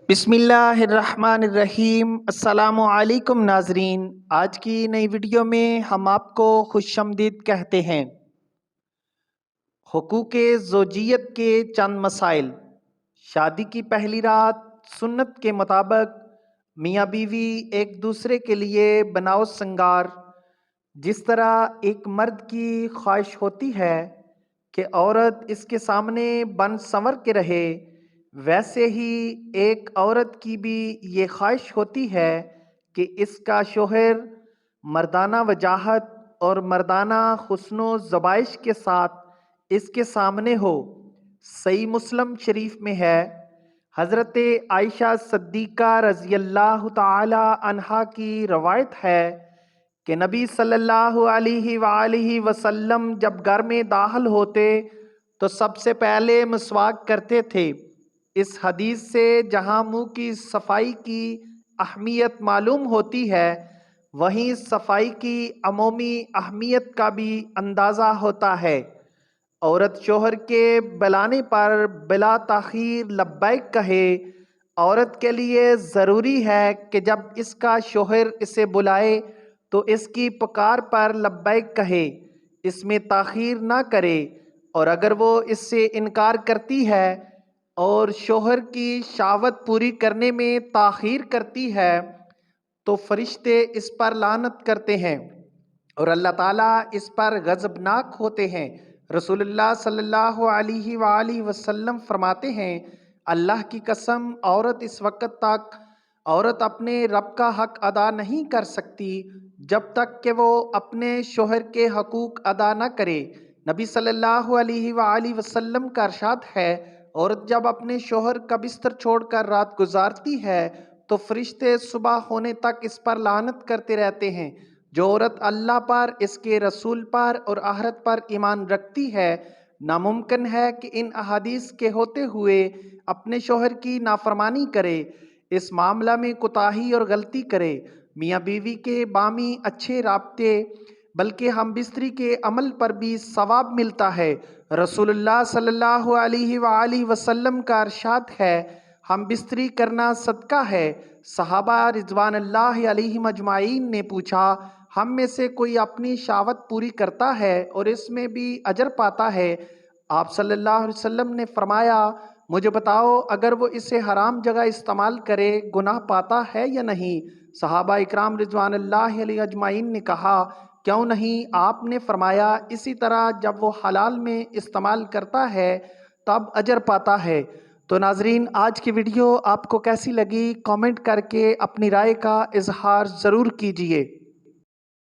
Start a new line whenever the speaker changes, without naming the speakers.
بسم اللہ الرحمن الرحیم۔ السلام علیکم ناظرین، آج کی نئی ویڈیو میں ہم آپ کو خوش آمدید کہتے ہیں۔ حقوق زوجیت کے چند مسائل۔ شادی کی پہلی رات سنت کے مطابق میاں بیوی ایک دوسرے کے لیے بناؤ سنگار۔ جس طرح ایک مرد کی خواہش ہوتی ہے کہ عورت اس کے سامنے بن سنور کے رہے، ویسے ہی ایک عورت کی بھی یہ خواہش ہوتی ہے کہ اس کا شوہر مردانہ وجاہت اور مردانہ حسن و زبائش کے ساتھ اس کے سامنے ہو۔ صحیح مسلم شریف میں ہے، حضرت عائشہ صدیقہ رضی اللہ تعالی عنہا کی روایت ہے کہ نبی صلی اللہ علیہ وآلہ وسلم جب گھر میں داخل ہوتے تو سب سے پہلے مسواک کرتے تھے۔ اس حدیث سے جہاں منہ کی صفائی کی اہمیت معلوم ہوتی ہے، وہیں صفائی کی عمومی اہمیت کا بھی اندازہ ہوتا ہے۔ عورت شوہر کے بلانے پر بلا تاخیر لبیک کہے۔ عورت کے لیے ضروری ہے کہ جب اس کا شوہر اسے بلائے تو اس کی پکار پر لبیک کہے، اس میں تاخیر نہ کرے، اور اگر وہ اس سے انکار کرتی ہے اور شوہر کی شہوت پوری کرنے میں تاخیر کرتی ہے تو فرشتے اس پر لعنت کرتے ہیں اور اللہ تعالیٰ اس پر غضبناک ہوتے ہیں۔ رسول اللہ صلی اللہ علیہ وآلہ وسلم فرماتے ہیں، اللہ کی قسم عورت اس وقت تک اپنے رب کا حق ادا نہیں کر سکتی جب تک کہ وہ اپنے شوہر کے حقوق ادا نہ کرے۔ نبی صلی اللہ علیہ وآلہ وسلم کا ارشاد ہے، عورت جب اپنے شوہر کا بستر چھوڑ کر رات گزارتی ہے تو فرشتے صبح ہونے تک اس پر لعنت کرتے رہتے ہیں۔ جو عورت اللہ پر، اس کے رسول پر اور آخرت پر ایمان رکھتی ہے، ناممکن ہے کہ ان احادیث کے ہوتے ہوئے اپنے شوہر کی نافرمانی کرے، اس معاملہ میں کوتاہی اور غلطی کرے۔ میاں بیوی کے بامی اچھے رابطے بلکہ ہم بستری کے عمل پر بھی ثواب ملتا ہے۔ رسول اللہ صلی اللہ علیہ وآلہ وسلم کا ارشاد ہے، ہم بستری کرنا صدقہ ہے۔ صحابہ رضوان اللہ علیہم اجمعین نے پوچھا، ہم میں سے کوئی اپنی شہوت پوری کرتا ہے اور اس میں بھی اجر پاتا ہے؟ آپ صلی اللہ علیہ وسلم نے فرمایا، مجھے بتاؤ اگر وہ اسے حرام جگہ استعمال کرے گناہ پاتا ہے یا نہیں؟ صحابہ اکرام رضوان اللہ علیہ اجمعین نے کہا، کیوں نہیں؟ آپ نے فرمایا، اسی طرح جب وہ حلال میں استعمال کرتا ہے تب اجر پاتا ہے۔ تو ناظرین، آج کی ویڈیو آپ کو کیسی لگی؟ کامنٹ کر کے اپنی رائے کا اظہار ضرور کیجئے۔